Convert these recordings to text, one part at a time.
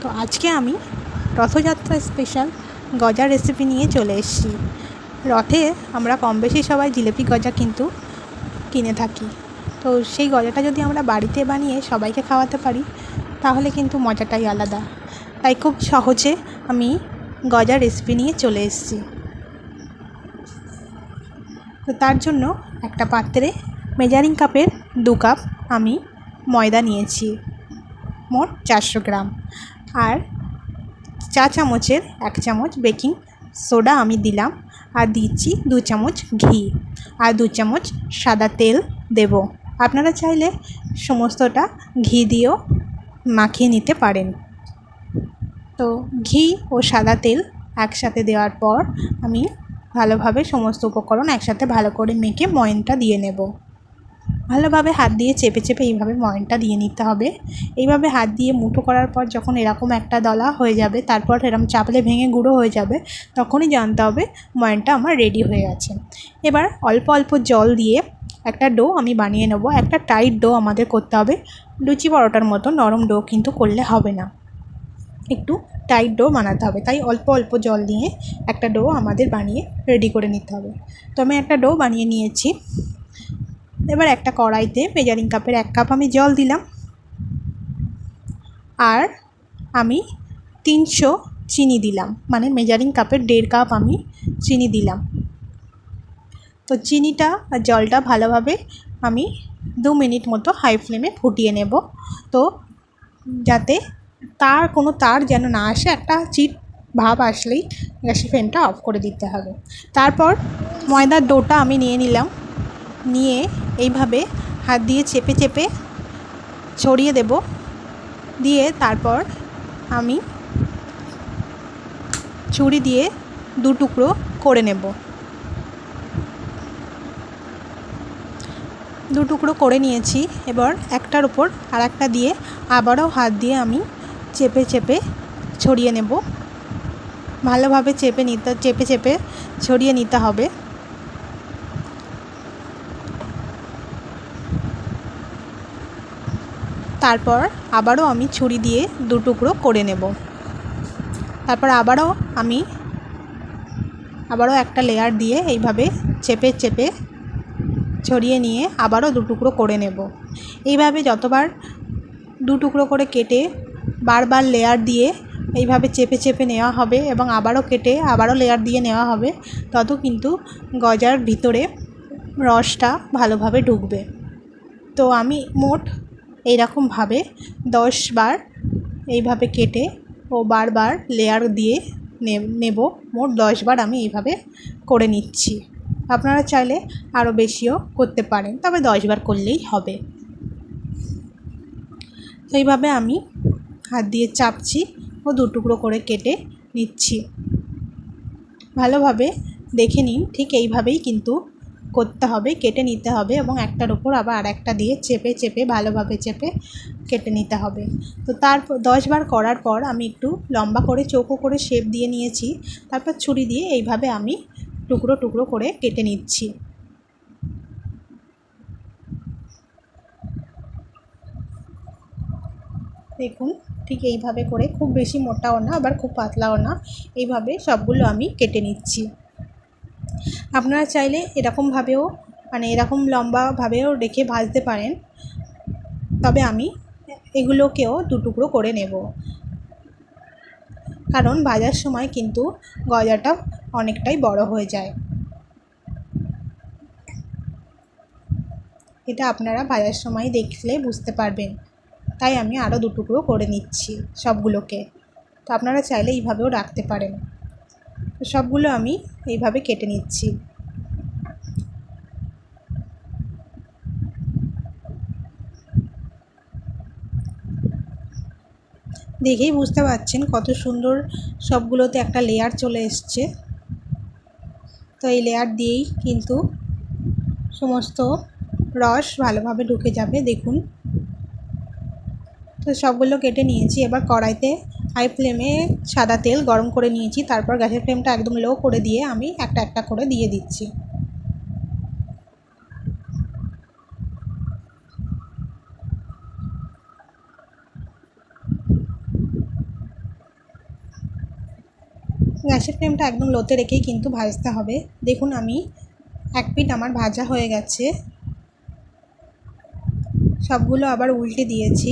তো আজকে আমি রথযাত্রা স্পেশাল গজা রেসিপি নিয়ে চলে এসেছি। রথে আমরা কম বেশি সবাই জিলিপি গজা কিন্তু কিনে থাকি। তো সেই গজাটা যদি আমরা বাড়িতে বানিয়ে সবাইকে খাওয়াতে পারি তাহলে কিন্তু মজাটাই আলাদা। তাই খুব সহজে আমি গজা রেসিপি নিয়ে চলে এসেছি। তো তার জন্য একটা পাত্রে মেজারিং কাপের 2 কাপ আমি ময়দা নিয়েছি, মোট 400 গ্রাম। আর চা চামচের 1 চামচ বেকিং সোডা আমি দিলাম, আর দিচ্ছি 2 চামচ ঘি, আর 2 চামচ সাদা তেল দেব। আপনারা চাইলে সমস্তটা ঘি দিয়েও মাখিয়ে নিতে পারেন। তো ঘি ও সাদা তেল একসাথে দেওয়ার পর আমি ভালোভাবে সমস্ত উপকরণ একসাথে ভালো করে মেখে ময়নটা দিয়ে নেব। ভালোভাবে হাত দিয়ে চেপে চেপে এইভাবে ময়নটা দিয়ে নিতে হবে। এইভাবে হাত দিয়ে মুঠো করার পর যখন এরকম একটা দলা হয়ে যাবে, তারপর এরকম চাপলে ভেঙে গুঁড়ো হয়ে যাবে, তখনই জানতে হবে ময়নটা আমার রেডি হয়ে গেছে। এবার অল্প অল্প জল দিয়ে একটা ডো আমি বানিয়ে নেব। একটা টাইট ডো আমাদের করতে হবে, লুচি পরোটার মতো নরম ডো কিন্তু করলে হবে না, একটু টাইট ডো বানাতে হবে। তাই অল্প অল্প জল দিয়ে একটা ডো আমাদের বানিয়ে রেডি করে নিতে হবে। তো আমি একটা ডো বানিয়ে নিয়েছি। এবার একটা কড়াইতে মেজারিং কাপের 1 কাপ আমি জল দিলাম, আর আমি 300 চিনি দিলাম, মানে মেজারিং কাপের 1.5 কাপ আমি চিনি দিলাম। তো চিনিটা আর জলটা ভালোভাবে আমি 2 মিনিট মতো হাই ফ্লেমে ফুটিয়ে নেব। তো যাতে কোনো তার যেন না আসে, একটা চিট ভাব আসলেই গ্যাসের ফ্লেমটা অফ করে দিতে হবে। তারপর ময়দার ডোটা আমি নিয়ে নিলাম, নিয়ে এইভাবে হাত দিয়ে চেপে চেপে ছড়িয়ে দেব। দিয়ে তারপর আমি ছুরি দিয়ে 2 টুকরো করে নেব। 2 টুকরো করে নিয়েছি। এবার একটার উপর আর একটা দিয়ে আবারও হাত দিয়ে আমি চেপে চেপে ছড়িয়ে নেব। ভালোভাবে চেপে চেপে ছড়িয়ে নিতে হবে। তারপর আবারও আমি ছুরি দিয়ে 2 টুকরো করে নেব। তারপর আবারও একটা লেয়ার দিয়ে এইভাবে চেপে চেপে ছড়িয়ে নিয়ে আবারও 2 টুকরো করে নেব। এইভাবে যতবার 2 টুকরো করে কেটে বারবার লেয়ার দিয়ে এইভাবে চেপে চেপে নেওয়া হবে এবং আবারও কেটে আবারও লেয়ার দিয়ে নেওয়া হবে, তত কিন্তু গজার ভিতরে রসটা ভালোভাবে ঢুকবে। তো আমি মোট এইরকমভাবে 10 বার এইভাবে কেটে ও বারবার লেয়ার দিয়ে নেব। মোট 10 বার আমি এইভাবে করে নিচ্ছি। আপনারা চাইলে আরও বেশিও করতে পারেন, তবে 10 বার করলেই হবে। তো এইভাবে আমি হাত দিয়ে চাপছি ও 2 টুকরো করে কেটে নিচ্ছি। ভালোভাবে দেখে নিন, ঠিক এইভাবেই কিন্তু করতে হবে, কেটে নিতে হবে এবং একটার উপর আবার আরেকটা দিয়ে চেপে চেপে ভালোভাবে চেপে কেটে নিতে হবে। তো তারপর 10 বার করার পর আমি একটু লম্বা করে চৌকো করে শেপ দিয়ে নিয়েছি। তারপর ছুরি দিয়ে এইভাবে আমি টুকরো টুকরো করে কেটে নিচ্ছি। দেখুন, ঠিক এইভাবে করে, খুব বেশি মোটাও না আবার খুব পাতলাও না, এইভাবে সবগুলো আমি কেটে নিচ্ছি। আপনারা চাইলে এরকমভাবেও, মানে এরকম লম্বাভাবেও রেখে ভাজতে পারেন, তবে আমি এগুলোকেও 2 টুকরো করে নেব, কারণ ভাজার সময় কিন্তু গজাটা অনেকটাই বড় হয়ে যায়। এটা আপনারা ভাজার সময় দেখলে বুঝতে পারবেন। তাই আমি আরও 2 টুকরো করে নিচ্ছি সবগুলোকে। তো আপনারা চাইলে এইভাবেও রাখতে পারেন। তো সবগুলো আমি এইভাবে কেটে নিচ্ছি। দেখেই বুঝতে পারছেন কত সুন্দর সবগুলোতে একটা লেয়ার চলে এসছে। তো এই লেয়ার দিয়েই কিন্তু সমস্ত রস ভালোভাবে ঢুকে যাবে, দেখুন। তো সবগুলো কেটে নিয়েছি। এবার কড়াইতে হাই ফ্লেমে সাদা তেল গরম করে নিয়েছি। তারপর গ্যাসের ফ্লেমটা একদম লো করে দিয়ে আমি একটা একটা করে দিয়ে দিচ্ছি। গ্যাসের ফ্লেমটা একদম লোতে রেখেই কিন্তু ভাজতে হবে। দেখুন আমি এক পিঠ আমার ভাজা হয়ে গেছে, সবগুলো আবার উল্টে দিয়েছি।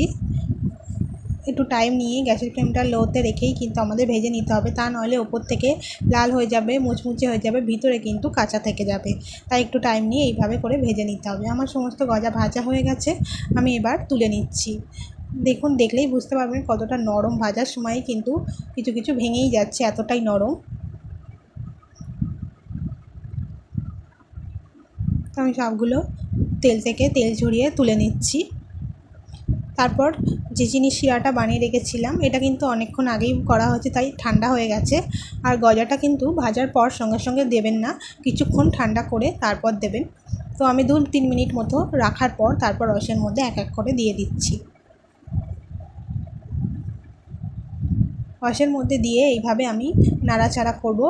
একটু টাইম নিয়ে গ্যাসের ফ্লেমটা লোতে রেখেই কিন্তু আমাদের ভেজে নিতে হবে, তা নইলে ওপর থেকে লাল হয়ে যাবে, মুচমুচে হয়ে যাবে, ভিতরে কিন্তু কাঁচা থেকে যাবে। তাই একটু টাইম নিয়ে এইভাবে করে ভেজে নিতে হবে। আমার সমস্ত গজা ভাজা হয়ে গেছে, আমি এবার তুলে নিচ্ছি। দেখুন, দেখলেই বুঝতে পারবেন কতটা নরম, ভাজার সময় কিন্তু কিছু কিছু ভেঙেই যাচ্ছে, এতটাই নরম। আমি সবগুলো তেল থেকে তেল ঝরিয়ে তুলে নিচ্ছি। তারপর যে চিনি শিরাটা বানিয়ে রেখেছিলাম, এটা কিন্তু অনেকক্ষণ আগেই করা হয়েছে, তাই ঠান্ডা হয়ে গেছে। আর গজাটা কিন্তু ভাজার পর সঙ্গে সঙ্গে দেবেন না, কিছুক্ষণ ঠান্ডা করে তারপর দেবেন। তো আমি 2-3 মিনিট মতো রাখার পর তারপর রসের মধ্যে এক এক করে দিয়ে দিচ্ছি। রসের মধ্যে দিয়ে এইভাবে আমি নাড়াচাড়া করব।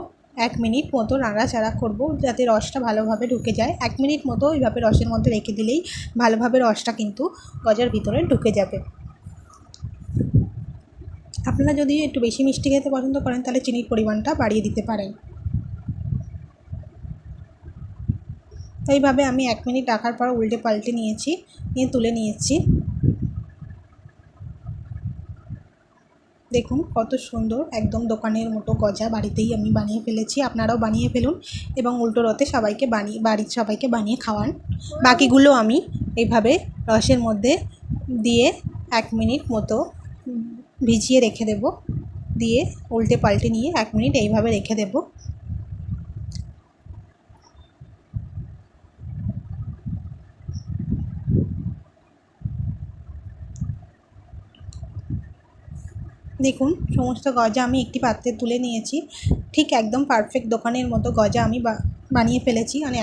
1 মিনিট মতো নাড়াচাড়া করব যাতে রসটা ভালোভাবে ঢুকে যায়। 1 মিনিট মতো এইভাবে রসের মধ্যে রেখে দিলেই ভালোভাবে রসটা কিন্তু গজার ভিতরে ঢুকে যাবে। আপনারা যদি একটু বেশি মিষ্টি খেতে পছন্দ করেন তাহলে চিনির পরিমাণটা বাড়িয়ে দিতে পারেন। তো এইভাবে আমি 1 মিনিট রাখার পর উল্টে পাল্টে নিয়ে তুলে নিয়েছি। দেখুন কত সুন্দর, একদম দোকানের মতো গজা বাড়িতেই আমি বানিয়ে ফেলেছি। আপনারাও বানিয়ে ফেলুন এবং উল্টো রথে সবাইকে বাড়ির সবাইকে বানিয়ে খাওয়ান। বাকিগুলো আমি এইভাবে রসের মধ্যে দিয়ে 1 মিনিট মতো ভিজিয়ে রেখে দেব, দিয়ে উল্টে পাল্টে নিয়ে 1 মিনিট এইভাবে রেখে দেব। দেখুন সমস্ত গজা আমি একটি পাত্রে তুলে নিয়েছি। ঠিক একদম পারফেক্ট দোকানের মতো গজা আমি বানিয়ে ফেলেছি। মানে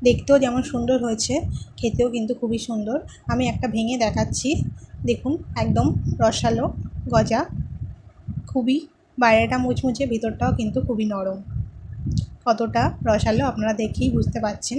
দেখতেও যেমন সুন্দর হয়েছে, খেতেও কিন্তু খুবই সুন্দর। আমি একটা ভেঙে দেখাচ্ছি। দেখুন একদম রসালো গজা, খুবই বাইরেটা মুচমুচে, ভিতরটাও কিন্তু খুবই নরম। কতটা রসালো আপনারা দেখেই বুঝতে পারছেন।